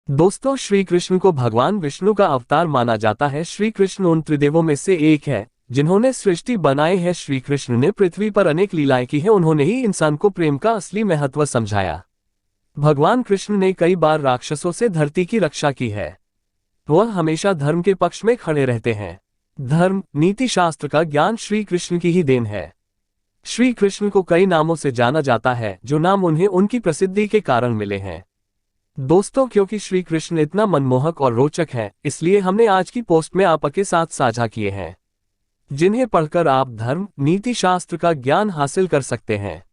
दोस्तों, श्री कृष्ण को भगवान विष्णु का अवतार माना जाता है। श्री कृष्ण उन त्रिदेवों में से एक है जिन्होंने सृष्टि बनाई है। श्री कृष्ण ने पृथ्वी पर अनेक लीलाएं की हैं। उन्होंने ही इंसान को प्रेम का असली महत्व समझाया। भगवान कृष्ण ने कई बार राक्षसों से धरती की रक्षा की है। वह हमेशा धर्म के पक्ष में खड़े रहते हैं। धर्म, नीति शास्त्र का ज्ञान श्री कृष्ण की ही देन है। श्री कृष्ण को कई नामों से जाना जाता है, जो नाम उन्हें उनकी प्रसिद्धि के कारण मिले हैं। दोस्तों, क्योंकि श्री कृष्ण इतना मनमोहक और रोचक है, इसलिए हमने आज की पोस्ट में आपके साथ साझा किए हैं, जिन्हें पढ़कर आप धर्म, नीति शास्त्र का ज्ञान हासिल कर सकते हैं।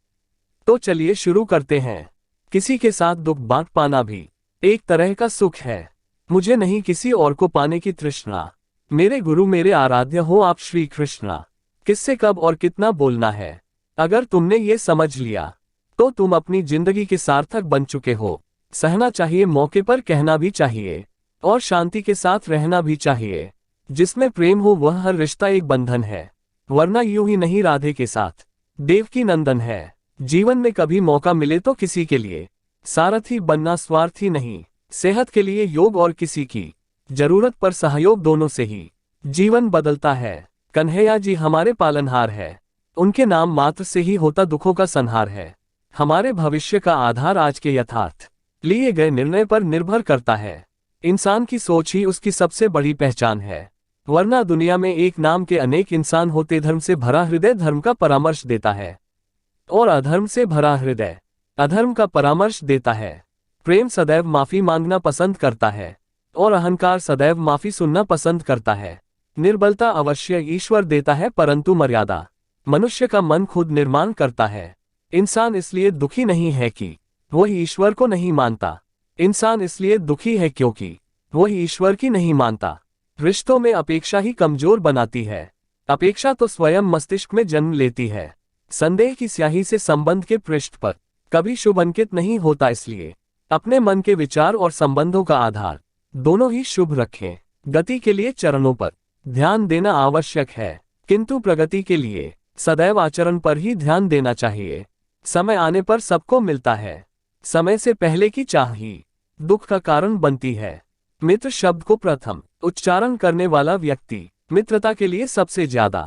तो चलिए शुरू करते हैं। किसी के साथ दुख बांट पाना भी एक तरह का सुख है। मुझे नहीं किसी और को पाने की तृष्णा। मेरे गुरु मेरे आराध्य हो आप श्री कृष्णा। किससे कब और कितना बोलना है, अगर तुमने ये समझ लिया तो तुम अपनी जिंदगी के सार्थक बन चुके हो। सहना चाहिए, मौके पर कहना भी चाहिए, और शांति के साथ रहना भी चाहिए। जिसमें प्रेम हो वह हर रिश्ता एक बंधन है, वरना यूं ही नहीं राधे के साथ देवकी नंदन है। जीवन में कभी मौका मिले तो किसी के लिए सारथी बनना, स्वार्थी नहीं। सेहत के लिए योग और किसी की जरूरत पर सहयोग, दोनों से ही जीवन बदलता है। कन्हैया जी हमारे पालनहार है, उनके नाम मात्र से ही होता दुखों का संहार है। हमारे भविष्य का आधार आज के यथार्थ लिए गए निर्णय पर निर्भर करता है। इंसान की सोच ही उसकी सबसे बड़ी पहचान है, वरना दुनिया में एक नाम के अनेक इंसान होते। धर्म से भरा हृदय धर्म का परामर्श देता है, और अधर्म से भरा हृदय अधर्म का परामर्श देता है। प्रेम सदैव माफी मांगना पसंद करता है, और अहंकार सदैव माफी सुनना पसंद करता है। निर्बलता अवश्य ईश्वर देता है, परंतु मर्यादा मनुष्य का मन खुद निर्माण करता है। इंसान इसलिए दुखी नहीं है कि वह ईश्वर को नहीं मानता। इंसान इसलिए दुखी है क्योंकि वह ईश्वर की नहीं मानता। रिश्तों में अपेक्षा ही कमजोर बनाती है। अपेक्षा तो स्वयं मस्तिष्क में जन्म लेती है। संदेह की स्याही से संबंध के पृष्ठ पर कभी शुभ अंकित नहीं होता। इसलिए अपने मन के विचार और संबंधों का आधार दोनों ही शुभ रखें। गति के लिए चरणों पर ध्यान देना आवश्यक है, किंतु प्रगति के लिए सदैव आचरण पर ही ध्यान देना चाहिए। समय आने पर सबको मिलता है, समय से पहले की चाह ही दुख का कारण बनती है। मित्र शब्द को प्रथम उच्चारण करने वाला व्यक्ति मित्रता के लिए सबसे ज्यादा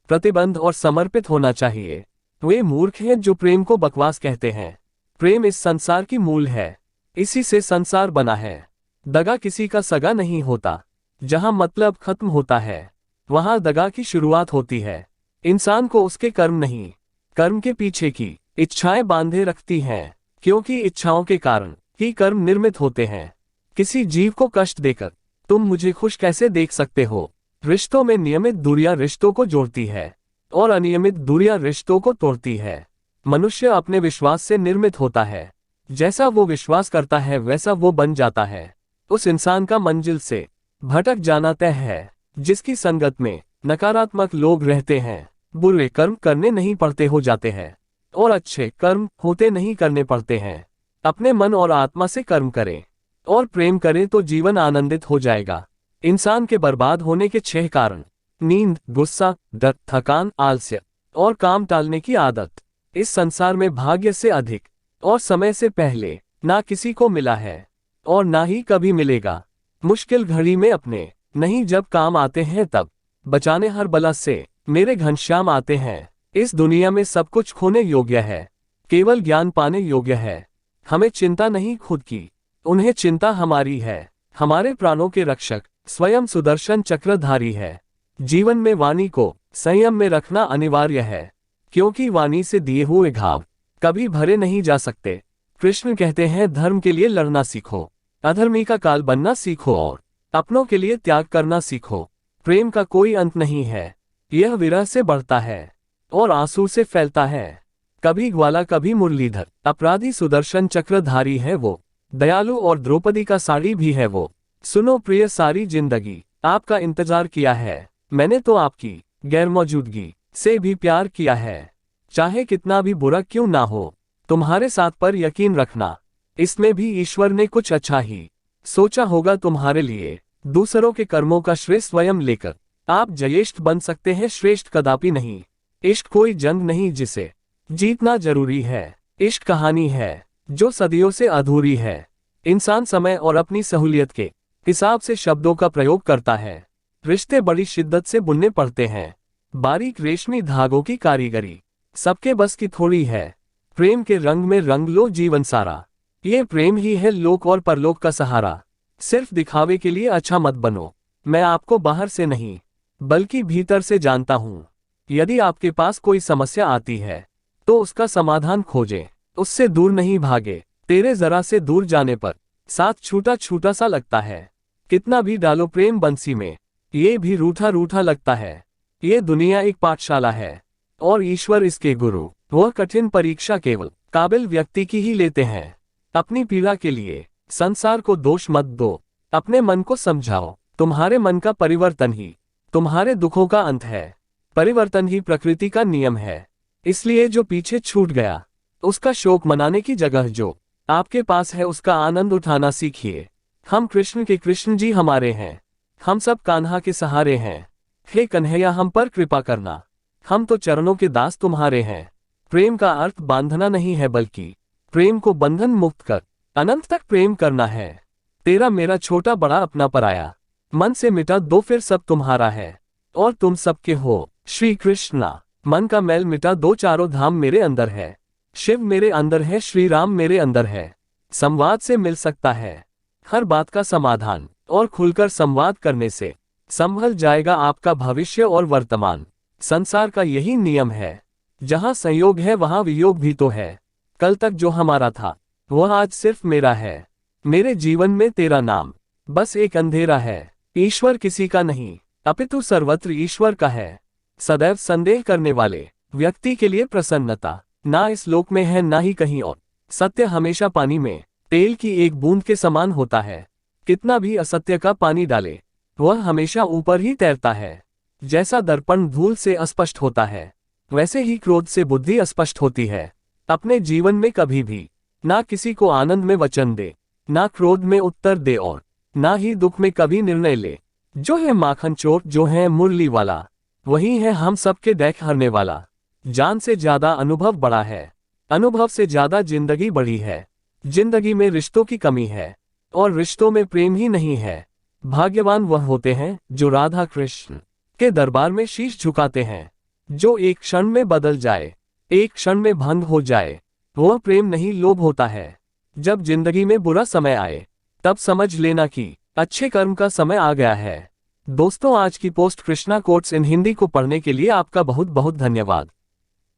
प्रतिबद्ध और समर्पित होना चाहिए। वे मूर्ख हैं जो प्रेम को बकवास कहते हैं। प्रेम इस संसार की मूल है, इसी से संसार बना है। दगा किसी का सगा नहीं होता। जहां मतलब खत्म होता है, वहां दगा की शुरुआत होती है। इंसान को उसके कर्म नहीं, कर्म के पीछे की इच्छाएं बांधे रखती हैं, क्योंकि इच्छाओं के कारण ही कर्म निर्मित होते हैं। किसी जीव को कष्ट देकर तुम मुझे खुश कैसे देख सकते हो। रिश्तों में नियमित दूरियां रिश्तों को जोड़ती है, और अनियमित दूरियां रिश्तों को तोड़ती है। मनुष्य अपने विश्वास से निर्मित होता है। जैसा वो विश्वास करता है वैसा वो बन जाता है। उस इंसान का मंजिल से भटक जाना तय है। जिसकी संगत में नकारात्मक लोग रहते हैं, बुरे कर्म करने नहीं पड़ते हो जाते हैं, और अच्छे कर्म होते नहीं करने पड़ते हैं। अपने मन और आत्मा से कर्म करें और प्रेम करें तो जीवन आनंदित हो जाएगा। इंसान के बर्बाद होने के 6 कारण: नींद, गुस्सा, डर, थकान, आलस्य और काम टालने की आदत। इस संसार में भाग्य से अधिक और समय से पहले ना किसी को मिला है, और ना ही कभी मिलेगा। मुश्किल घड़ी में अपने नहीं जब काम आते हैं तब, बचाने हर बला से मेरे घनश्याम आते हैं। इस दुनिया में सब कुछ खोने योग्य है, केवल ज्ञान पाने योग्य है। हमें चिंता नहीं खुद की, उन्हें चिंता हमारी है। हमारे प्राणों के रक्षक स्वयं सुदर्शन चक्रधारी है। जीवन में वाणी को संयम में रखना अनिवार्य है, क्योंकि वाणी से दिए हुए घाव कभी भरे नहीं जा सकते। कृष्ण कहते हैं, धर्म के लिए लड़ना सीखो, अधर्मी का काल बनना सीखो, और अपनों के लिए त्याग करना सीखो। प्रेम का कोई अंत नहीं है, यह विरह से बढ़ता है और आंसू से फैलता है। कभी ग्वाला कभी मुरलीधर, अपराधी सुदर्शन चक्रधारी है वो, दयालु और द्रौपदी का साड़ी भी है वो। सुनो प्रिय, सारी जिंदगी आपका इंतजार किया है मैंने, तो आपकी गैरमौजूदगी से भी प्यार किया है। चाहे कितना भी बुरा क्यों ना हो, तुम्हारे साथ पर यकीन रखना, इसमें भी ईश्वर ने कुछ अच्छा ही सोचा होगा तुम्हारे लिए। दूसरों के कर्मों का श्रेय स्वयं लेकर आप जयेष्ठ बन सकते हैं, श्रेष्ठ कदापि नहीं। इश्क कोई जंग नहीं जिसे जीतना जरूरी है। इश्क कहानी है जो सदियों से अधूरी है, इंसान समय और अपनी सहूलियत के हिसाब से शब्दों का प्रयोग करता है। रिश्ते बड़ी शिद्दत से बुनने पड़ते हैं। बारीक रेशमी धागों की कारीगरी सबके बस की थोड़ी है। प्रेम के रंग में रंग लो जीवन सारा, ये प्रेम ही है लोक और परलोक का सहारा। सिर्फ दिखावे के लिए अच्छा मत बनो, मैं आपको बाहर से नहीं बल्कि भीतर से जानता हूँ। यदि आपके पास कोई समस्या आती है तो उसका समाधान खोजें, उससे दूर नहीं भागे। तेरे जरा से दूर जाने पर साथ छूटा छूटा सा लगता है। कितना भी डालो प्रेम बंसी में, ये भी रूठा रूठा लगता है। ये दुनिया एक पाठशाला है और ईश्वर इसके गुरु। वह कठिन परीक्षा केवल काबिल व्यक्ति की ही लेते हैं। अपनी पीड़ा के लिए संसार को दोष मत दो, अपने मन को समझाओ। तुम्हारे मन का परिवर्तन ही तुम्हारे दुखों का अंत है। परिवर्तन ही प्रकृति का नियम है। इसलिए जो पीछे छूट गया उसका शोक मनाने की जगह जो आपके पास है उसका आनंद उठाना सीखिए। हम कृष्ण के कृष्ण जी हमारे हैं, हम सब कान्हा के सहारे हैं। हे कन्हैया हम पर कृपा करना, हम तो चरणों के दास तुम्हारे हैं। प्रेम का अर्थ बांधना नहीं है बल्कि प्रेम को बंधन मुक्त कर अनंत तक प्रेम करना है। तेरा मेरा छोटा बड़ा अपना पराया मन से मिटा दो, फिर सब तुम्हारा है और तुम सबके हो। श्री कृष्णा मन का मैल मिटा दो, चारों धाम मेरे अंदर है। शिव मेरे अंदर है, श्री राम मेरे अंदर है। संवाद से मिल सकता है हर बात का समाधान और खुलकर संवाद करने से संभल जाएगा आपका भविष्य और वर्तमान। संसार का यही नियम है, जहां संयोग है वहां वियोग भी तो है। कल तक जो हमारा था वह आज सिर्फ मेरा है। मेरे जीवन में तेरा नाम बस एक अंधेरा है। ईश्वर किसी का नहीं अपितु सर्वत्र ईश्वर का है। सदैव संदेह करने वाले व्यक्ति के लिए प्रसन्नता ना इस लोक में है ना ही कहीं और। सत्य हमेशा पानी में तेल की एक बूंद के समान होता है। कितना भी असत्य का पानी डाले वह हमेशा ऊपर ही तैरता है। जैसा दर्पण धूल से अस्पष्ट होता है वैसे ही क्रोध से बुद्धि अस्पष्ट होती है। अपने जीवन में कभी भी ना किसी को आनंद में वचन दे, ना क्रोध में उत्तर दे और ना ही दुख में कभी निर्णय ले। जो है माखन चोर, जो है मुरली वाला, वही है हम सबके डैक हरने वाला। जान से ज्यादा अनुभव बड़ा है, अनुभव से ज्यादा जिंदगी बड़ी है। जिंदगी में रिश्तों की कमी है और रिश्तों में प्रेम ही नहीं है। भाग्यवान वह होते हैं जो राधा कृष्ण के दरबार में शीश झुकाते हैं। जो एक क्षण में बदल जाए, एक क्षण में भंग हो जाए, वह प्रेम नहीं लोभ होता है। जब जिंदगी में बुरा समय आए तब समझ लेना कि अच्छे कर्म का समय आ गया है। दोस्तों, आज की post Krishna quotes in Hindi को पढ़ने के लिए आपका बहुत बहुत धन्यवाद।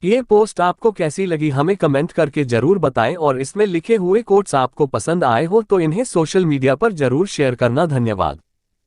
ये पोस्ट आपको कैसी लगी हमें कमेंट करके जरूर बताएं और इसमें लिखे हुए कोट्स आपको पसंद आए हो तो इन्हें सोशल मीडिया पर जरूर शेयर करना। धन्यवाद।